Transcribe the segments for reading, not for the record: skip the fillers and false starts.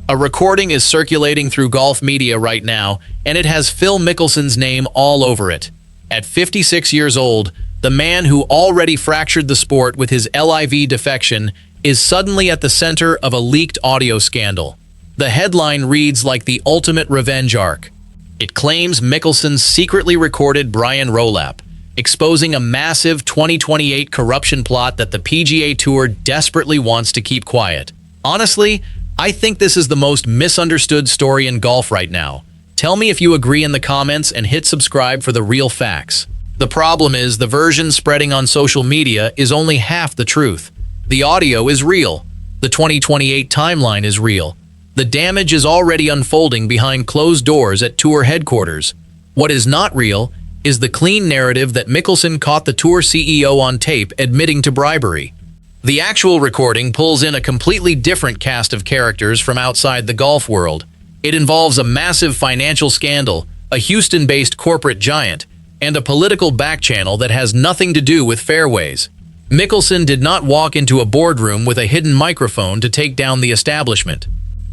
A recording is circulating through golf media right now, and it has Phil Mickelson's name all over it. At 56 years old, the man who already fractured the sport with his LIV defection is suddenly at the center of a leaked audio scandal. The headline reads like the ultimate revenge arc. It claims Mickelson secretly recorded Brian Rolapp, exposing a massive 2028 corruption plot that the PGA Tour desperately wants to keep quiet. Honestly, I think this is the most misunderstood story in golf right now. Tell me if you agree in the comments and hit subscribe for the real facts. The problem is the version spreading on social media is only half the truth. The audio is real. The 2028 timeline is real. The damage is already unfolding behind closed doors at Tour headquarters. What is not real is the clean narrative that Mickelson caught the Tour CEO on tape admitting to bribery. The actual recording pulls in a completely different cast of characters from outside the golf world. It involves a massive financial scandal, a Houston-based corporate giant, and a political backchannel that has nothing to do with fairways. Mickelson did not walk into a boardroom with a hidden microphone to take down the establishment.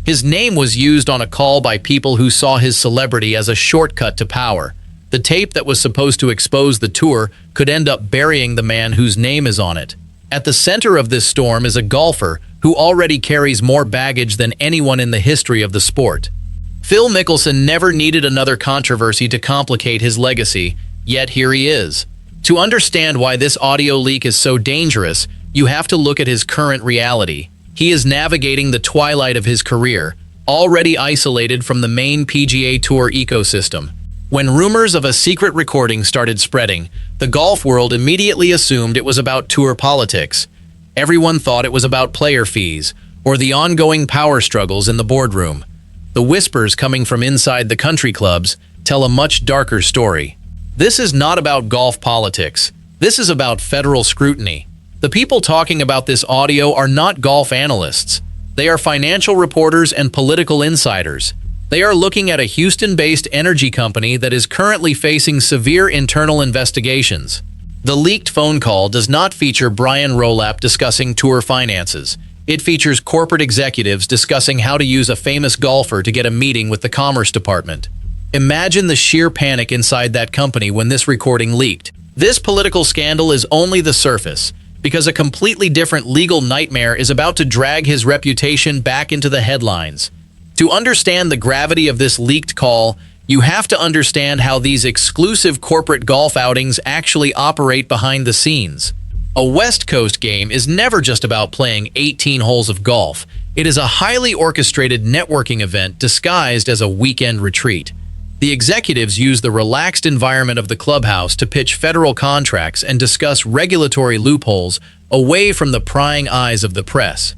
His name was used on a call by people who saw his celebrity as a shortcut to power. The tape that was supposed to expose the tour could end up burying the man whose name is on it. At the center of this storm is a golfer who already carries more baggage than anyone in the history of the sport. Phil Mickelson never needed another controversy to complicate his legacy, yet here he is. To understand why this audio leak is so dangerous, you have to look at his current reality. He is navigating the twilight of his career, already isolated from the main PGA Tour ecosystem. When rumors of a secret recording started spreading, the golf world immediately assumed it was about tour politics. Everyone thought it was about player fees or the ongoing power struggles in the boardroom. The whispers coming from inside the country clubs tell a much darker story. This is not about golf politics. This is about federal scrutiny. The people talking about this audio are not golf analysts. They are financial reporters and political insiders. They are looking at a Houston-based energy company that is currently facing severe internal investigations. The leaked phone call does not feature Brian Rolapp discussing tour finances. It features corporate executives discussing how to use a famous golfer to get a meeting with the Commerce Department. Imagine the sheer panic inside that company when this recording leaked. This political scandal is only the surface, because a completely different legal nightmare is about to drag his reputation back into the headlines. To understand the gravity of this leaked call, you have to understand how these exclusive corporate golf outings actually operate behind the scenes. A West Coast game is never just about playing 18 holes of golf. It is a highly orchestrated networking event disguised as a weekend retreat. The executives use the relaxed environment of the clubhouse to pitch federal contracts and discuss regulatory loopholes away from the prying eyes of the press.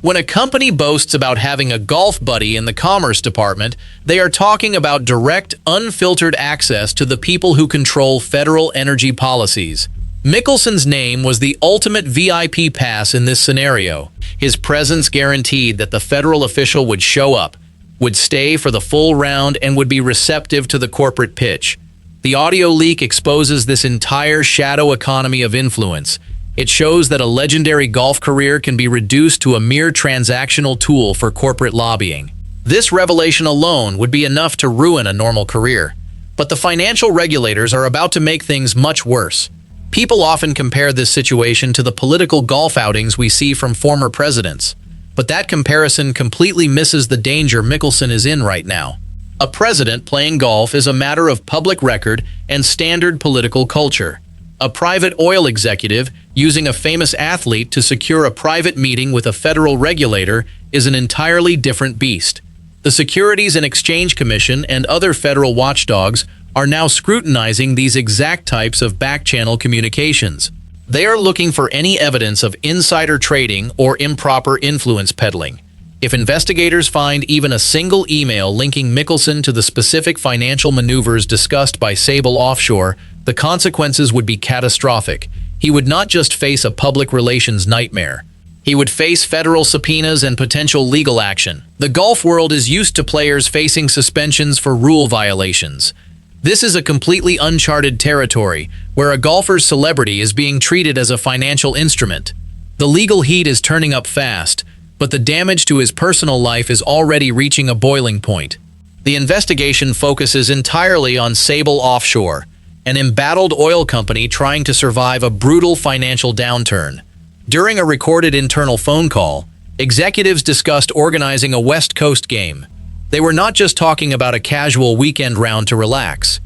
When a company boasts about having a golf buddy in the Commerce Department, they are talking about direct, unfiltered access to the people who control federal energy policies. Mickelson's name was the ultimate VIP pass in this scenario. His presence guaranteed that the federal official would show up, would stay for the full round, and would be receptive to the corporate pitch. The audio leak exposes this entire shadow economy of influence. It shows that a legendary golf career can be reduced to a mere transactional tool for corporate lobbying. This revelation alone would be enough to ruin a normal career. But the financial regulators are about to make things much worse. People often compare this situation to the political golf outings we see from former presidents. But that comparison completely misses the danger Mickelson is in right now. A president playing golf is a matter of public record and standard political culture. A private oil executive using a famous athlete to secure a private meeting with a federal regulator is an entirely different beast. The Securities and Exchange Commission and other federal watchdogs are now scrutinizing these exact types of back-channel communications. They are looking for any evidence of insider trading or improper influence peddling. If investigators find even a single email linking Mickelson to the specific financial maneuvers discussed by Sable Offshore, the consequences would be catastrophic. He would not just face a public relations nightmare. He would face federal subpoenas and potential legal action. The golf world is used to players facing suspensions for rule violations. This is a completely uncharted territory where a golfer's celebrity is being treated as a financial instrument. The legal heat is turning up fast. but the damage to his personal life is already reaching a boiling point. The investigation focuses entirely on Sable Offshore, an embattled oil company trying to survive a brutal financial downturn. During a recorded internal phone call, executives discussed organizing a West Coast game. They were not just talking about a casual weekend round to relax.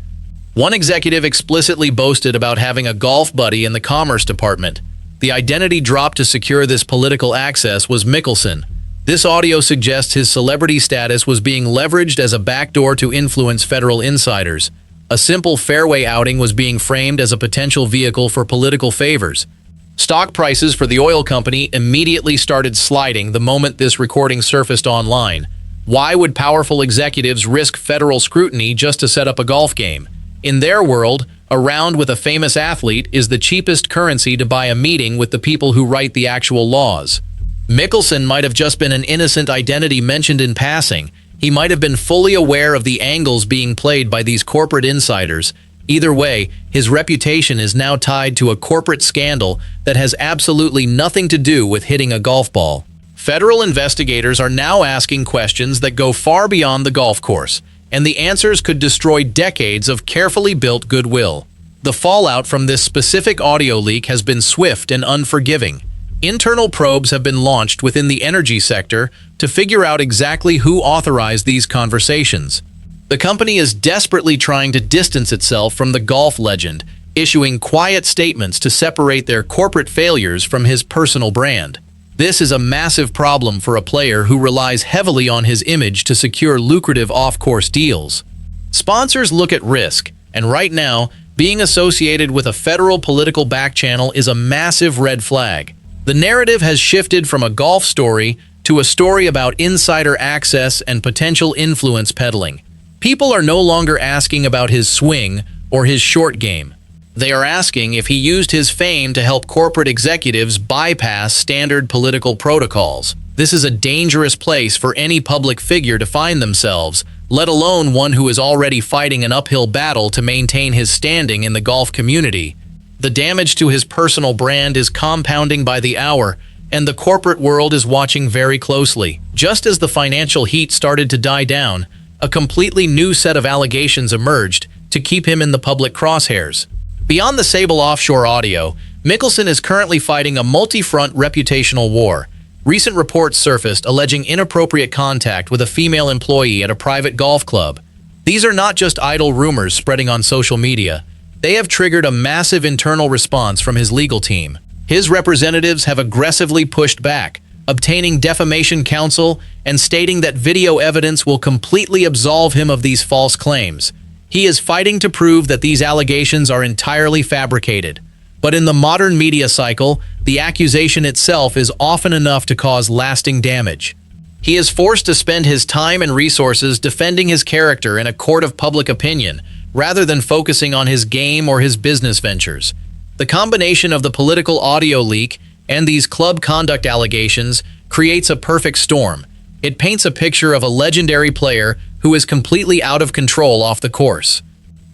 One executive explicitly boasted about having a golf buddy in the Commerce Department. The identity dropped to secure this political access was Mickelson. This audio suggests his celebrity status was being leveraged as a backdoor to influence federal insiders. A simple fairway outing was being framed as a potential vehicle for political favors. Stock prices for the oil company immediately started sliding the moment this recording surfaced online. Why would powerful executives risk federal scrutiny just to set up a golf game? In their world, a round with a famous athlete is the cheapest currency to buy a meeting with the people who write the actual laws. Mickelson might have just been an innocent identity mentioned in passing. He might have been fully aware of the angles being played by these corporate insiders. Either way, his reputation is now tied to a corporate scandal that has absolutely nothing to do with hitting a golf ball. Federal investigators are now asking questions that go far beyond the golf course, and the answers could destroy decades of carefully built goodwill. The fallout from this specific audio leak has been swift and unforgiving. Internal probes have been launched within the energy sector to figure out exactly who authorized these conversations. The company is desperately trying to distance itself from the golf legend, issuing quiet statements to separate their corporate failures from his personal brand. This is a massive problem for a player who relies heavily on his image to secure lucrative off-course deals. Sponsors look at risk, and right now, being associated with a federal political backchannel is a massive red flag. The narrative has shifted from a golf story to a story about insider access and potential influence peddling. People are no longer asking about his swing or his short game. They are asking if he used his fame to help corporate executives bypass standard political protocols. This is a dangerous place for any public figure to find themselves, let alone one who is already fighting an uphill battle to maintain his standing in the golf community. The damage to his personal brand is compounding by the hour, and the corporate world is watching very closely. Just as the financial heat started to die down, a completely new set of allegations emerged to keep him in the public crosshairs. Beyond the Sable Offshore audio, Mickelson is currently fighting a multi-front reputational war. Recent reports surfaced alleging inappropriate contact with a female employee at a private golf club. These are not just idle rumors spreading on social media. They have triggered a massive internal response from his legal team. His representatives have aggressively pushed back, obtaining defamation counsel and stating that video evidence will completely absolve him of these false claims. He is fighting to prove that these allegations are entirely fabricated. But in the modern media cycle, the accusation itself is often enough to cause lasting damage. He is forced to spend his time and resources defending his character in a court of public opinion, rather than focusing on his game or his business ventures. The combination of the political audio leak and these club conduct allegations creates a perfect storm. It paints a picture of a legendary player who is completely out of control off the course.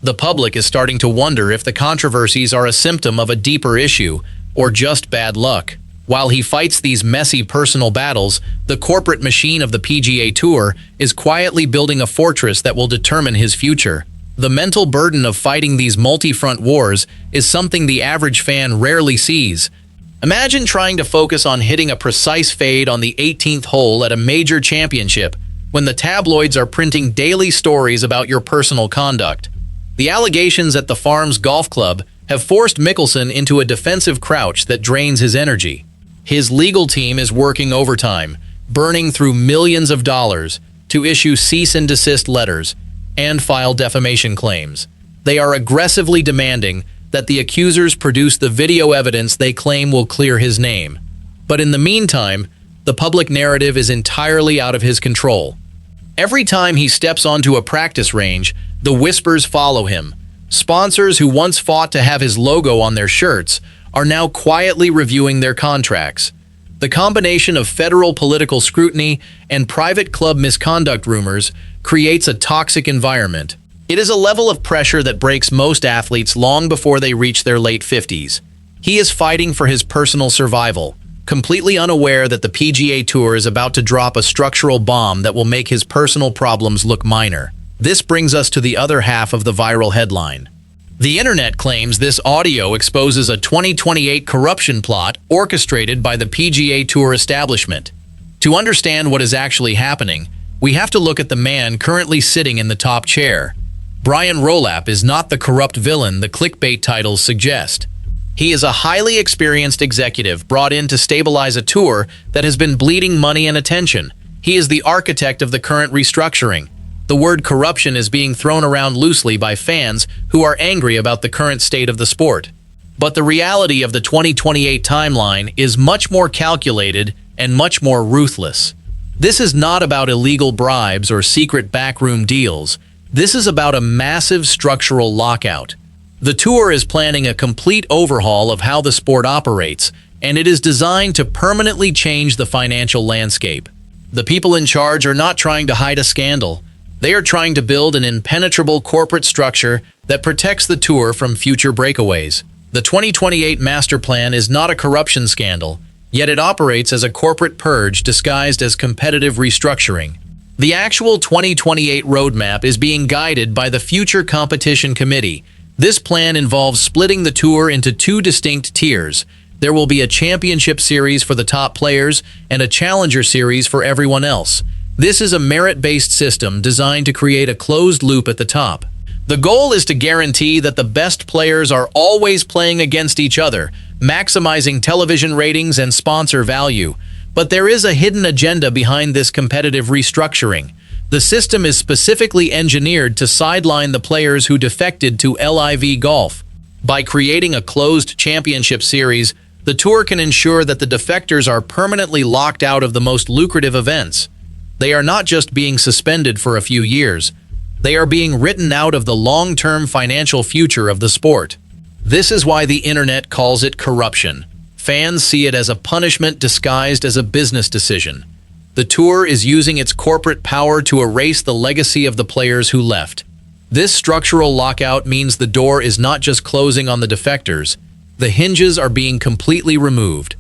The public is starting to wonder if the controversies are a symptom of a deeper issue or just bad luck. While he fights these messy personal battles, the corporate machine of the PGA Tour is quietly building a fortress that will determine his future. The mental burden of fighting these multi-front wars is something the average fan rarely sees. Imagine trying to focus on hitting a precise fade on the 18th hole at a major championship when the tabloids are printing daily stories about your personal conduct. The allegations at the Farms Golf Club have forced Mickelson into a defensive crouch that drains his energy. His legal team is working overtime, burning through millions of dollars to issue cease and desist letters and file defamation claims. They are aggressively demanding that the accusers produce the video evidence they claim will clear his name. But in the meantime, the public narrative is entirely out of his control. Every time he steps onto a practice range, the whispers follow him. Sponsors who once fought to have his logo on their shirts are now quietly reviewing their contracts. The combination of federal political scrutiny and private club misconduct rumors creates a toxic environment. It is a level of pressure that breaks most athletes long before they reach their late 50s. He is fighting for his personal survival, completely unaware that the PGA Tour is about to drop a structural bomb that will make his personal problems look minor. This brings us to the other half of the viral headline. The internet claims this audio exposes a 2028 corruption plot orchestrated by the PGA Tour establishment. To understand what is actually happening, we have to look at the man currently sitting in the top chair. Brian Rolapp is not the corrupt villain the clickbait titles suggest. He is a highly experienced executive brought in to stabilize a tour that has been bleeding money and attention. He is the architect of the current restructuring. The word corruption is being thrown around loosely by fans who are angry about the current state of the sport. But the reality of the 2028 timeline is much more calculated and much more ruthless. This is not about illegal bribes or secret backroom deals. This is about a massive structural lockout. The tour is planning a complete overhaul of how the sport operates, and it is designed to permanently change the financial landscape. The people in charge are not trying to hide a scandal. They are trying to build an impenetrable corporate structure that protects the tour from future breakaways. The 2028 master plan is not a corruption scandal, yet it operates as a corporate purge disguised as competitive restructuring. The actual 2028 roadmap is being guided by the Future Competition Committee. This plan involves splitting the tour into two distinct tiers. There will be a championship series for the top players and a challenger series for everyone else. This is a merit-based system designed to create a closed loop at the top. The goal is to guarantee that the best players are always playing against each other, maximizing television ratings and sponsor value. But there is a hidden agenda behind this competitive restructuring. The system is specifically engineered to sideline the players who defected to LIV Golf. By creating a closed championship series, the tour can ensure that the defectors are permanently locked out of the most lucrative events. They are not just being suspended for a few years. They are being written out of the long-term financial future of the sport. This is why the internet calls it corruption. Fans see it as a punishment disguised as a business decision. The tour is using its corporate power to erase the legacy of the players who left. This structural lockout means the door is not just closing on the defectors. The hinges are being completely removed.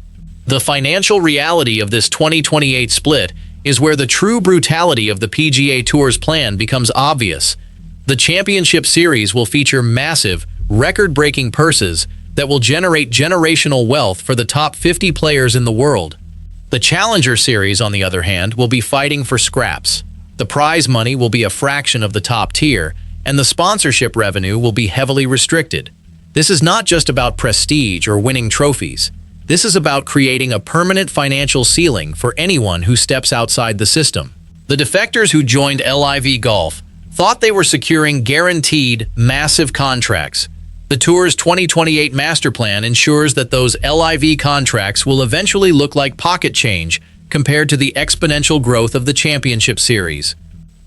The financial reality of this 2028 split is where the true brutality of the PGA Tour's plan becomes obvious. The championship series will feature massive, record-breaking purses that will generate generational wealth for the top 50 players in the world. The Challenger Series, on the other hand, will be fighting for scraps. The prize money will be a fraction of the top tier, and the sponsorship revenue will be heavily restricted. This is not just about prestige or winning trophies. This is about creating a permanent financial ceiling for anyone who steps outside the system. The defectors who joined LIV Golf thought they were securing guaranteed, massive contracts. The tour's 2028 master plan ensures that those LIV contracts will eventually look like pocket change compared to the exponential growth of the championship series.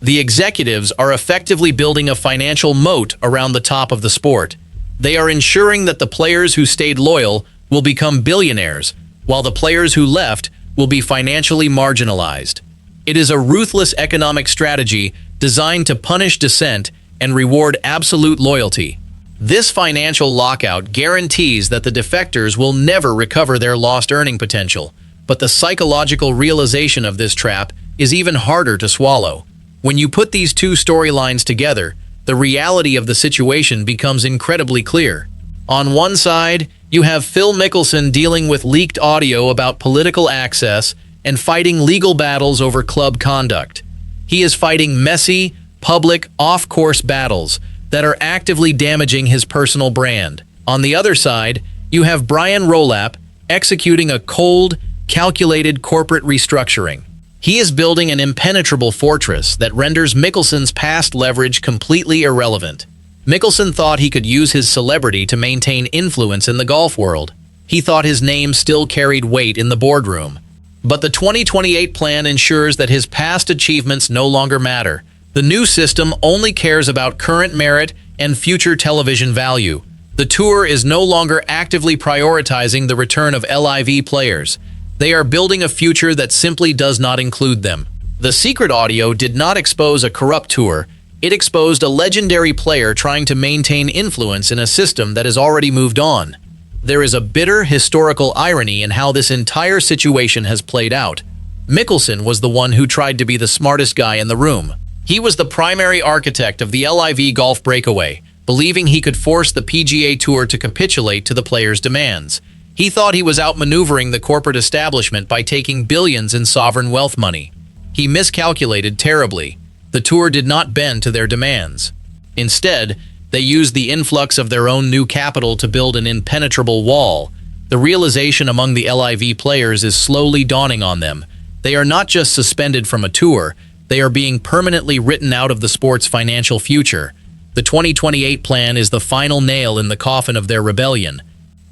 The executives are effectively building a financial moat around the top of the sport. They are ensuring that the players who stayed loyal will become billionaires, while the players who left will be financially marginalized. It is a ruthless economic strategy designed to punish dissent and reward absolute loyalty. This financial lockout guarantees that the defectors will never recover their lost earning potential, but the psychological realization of this trap is even harder to swallow. When you put these two storylines together, the reality of the situation becomes incredibly clear. On one side, you have Phil Mickelson dealing with leaked audio about political access and fighting legal battles over club conduct. He is fighting messy, public, off-course battles that are actively damaging his personal brand. On the other side, you have Brian Rolapp executing a cold, calculated corporate restructuring. He is building an impenetrable fortress that renders Mickelson's past leverage completely irrelevant. Mickelson thought he could use his celebrity to maintain influence in the golf world. He thought his name still carried weight in the boardroom. But the 2028 plan ensures that his past achievements no longer matter. The new system only cares about current merit and future television value. The tour is no longer actively prioritizing the return of LIV players. They are building a future that simply does not include them. The secret audio did not expose a corrupt tour. It exposed a legendary player trying to maintain influence in a system that has already moved on. There is a bitter historical irony in how this entire situation has played out. Mickelson was the one who tried to be the smartest guy in the room. He was the primary architect of the LIV golf breakaway, believing he could force the PGA Tour to capitulate to the players' demands. He thought he was outmaneuvering the corporate establishment by taking billions in sovereign wealth money. He miscalculated terribly. The tour did not bend to their demands. Instead, they used the influx of their own new capital to build an impenetrable wall. The realization among the LIV players is slowly dawning on them. They are not just suspended from a tour, they are being permanently written out of the sport's financial future. The 2028 plan is the final nail in the coffin of their rebellion.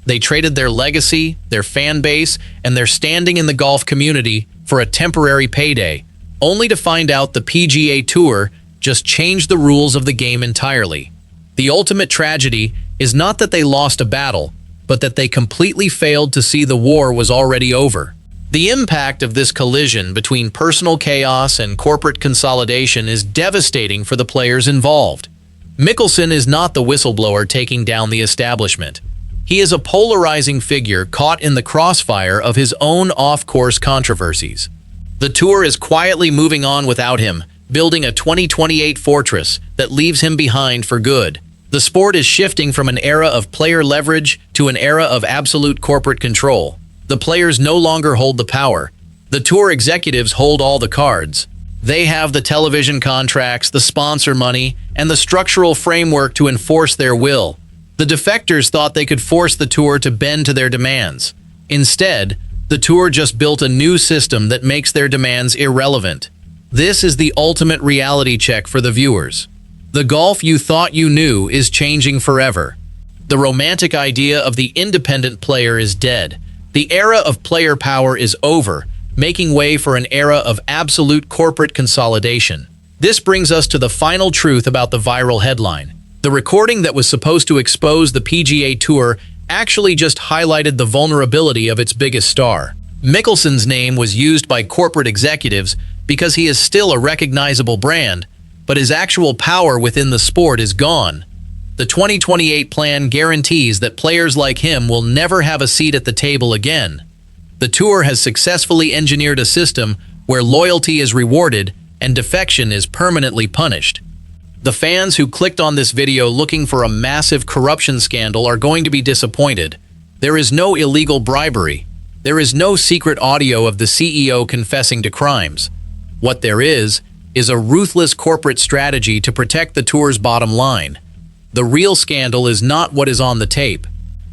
They traded their legacy, their fan base, and their standing in the golf community for a temporary payday, only to find out the PGA Tour just changed the rules of the game entirely. The ultimate tragedy is not that they lost a battle, but that they completely failed to see the war was already over. The impact of this collision between personal chaos and corporate consolidation is devastating for the players involved. Mickelson is not the whistleblower taking down the establishment. He is a polarizing figure caught in the crossfire of his own off-course controversies. The tour is quietly moving on without him, building a 2028 fortress that leaves him behind for good. The sport is shifting from an era of player leverage to an era of absolute corporate control. The players no longer hold the power. The tour executives hold all the cards. They have the television contracts, the sponsor money, and the structural framework to enforce their will. The defectors thought they could force the tour to bend to their demands. Instead, the tour just built a new system that makes their demands irrelevant. This is the ultimate reality check for the viewers. The golf you thought you knew is changing forever. The romantic idea of the independent player is dead. The era of player power is over, making way for an era of absolute corporate consolidation. This brings us to the final truth about the viral headline. The recording that was supposed to expose the PGA Tour actually just highlighted the vulnerability of its biggest star. Mickelson's name was used by corporate executives because he is still a recognizable brand, but his actual power within the sport is gone. The 2028 plan guarantees that players like him will never have a seat at the table again. The tour has successfully engineered a system where loyalty is rewarded and defection is permanently punished. The fans who clicked on this video looking for a massive corruption scandal are going to be disappointed. There is no illegal bribery. There is no secret audio of the CEO confessing to crimes. What there is a ruthless corporate strategy to protect the tour's bottom line. The real scandal is not what is on the tape.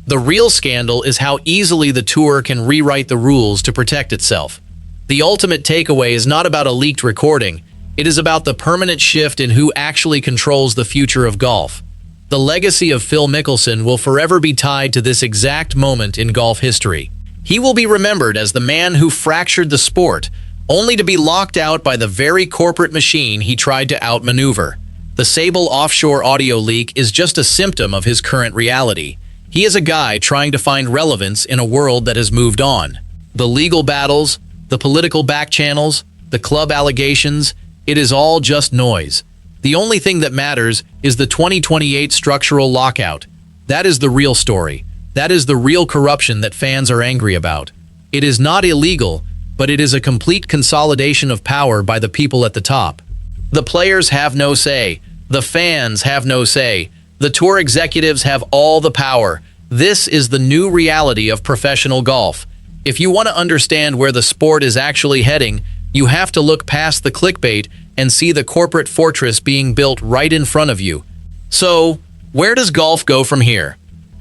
The real scandal is how easily the tour can rewrite the rules to protect itself. The ultimate takeaway is not about a leaked recording. It is about the permanent shift in who actually controls the future of golf. The legacy of Phil Mickelson will forever be tied to this exact moment in golf history. He will be remembered as the man who fractured the sport, only to be locked out by the very corporate machine he tried to outmaneuver. The Sable Offshore audio leak is just a symptom of his current reality. He is a guy trying to find relevance in a world that has moved on. The legal battles, the political backchannels, the club allegations, it is all just noise. The only thing that matters is the 2028 structural lockout. That is the real story. That is the real corruption that fans are angry about. It is not illegal, but it is a complete consolidation of power by the people at the top. The players have no say. The fans have no say. The tour executives have all the power. This is the new reality of professional golf. If you want to understand where the sport is actually heading, you have to look past the clickbait and see the corporate fortress being built right in front of you. So, where does golf go from here?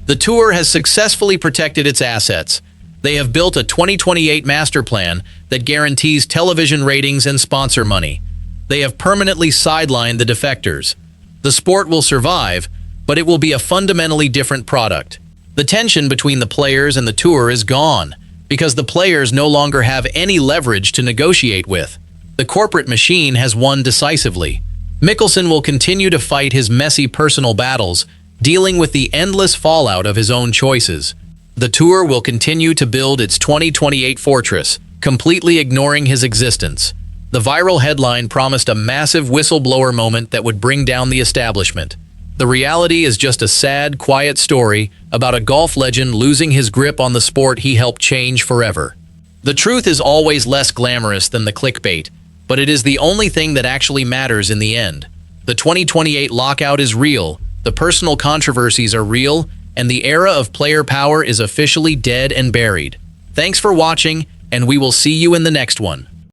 The tour has successfully protected its assets. They have built a 2028 master plan that guarantees television ratings and sponsor money. They have permanently sidelined the defectors. The sport will survive, but it will be a fundamentally different product. The tension between the players and the tour is gone, because the players no longer have any leverage to negotiate with. The corporate machine has won decisively. Mickelson will continue to fight his messy personal battles, dealing with the endless fallout of his own choices. The tour will continue to build its 2028 fortress, completely ignoring his existence. The viral headline promised a massive whistleblower moment that would bring down the establishment. The reality is just a sad, quiet story about a golf legend losing his grip on the sport he helped change forever. The truth is always less glamorous than the clickbait, but it is the only thing that actually matters in the end. The 2028 lockout is real, the personal controversies are real, and the era of player power is officially dead and buried. Thanks for watching, and we will see you in the next one.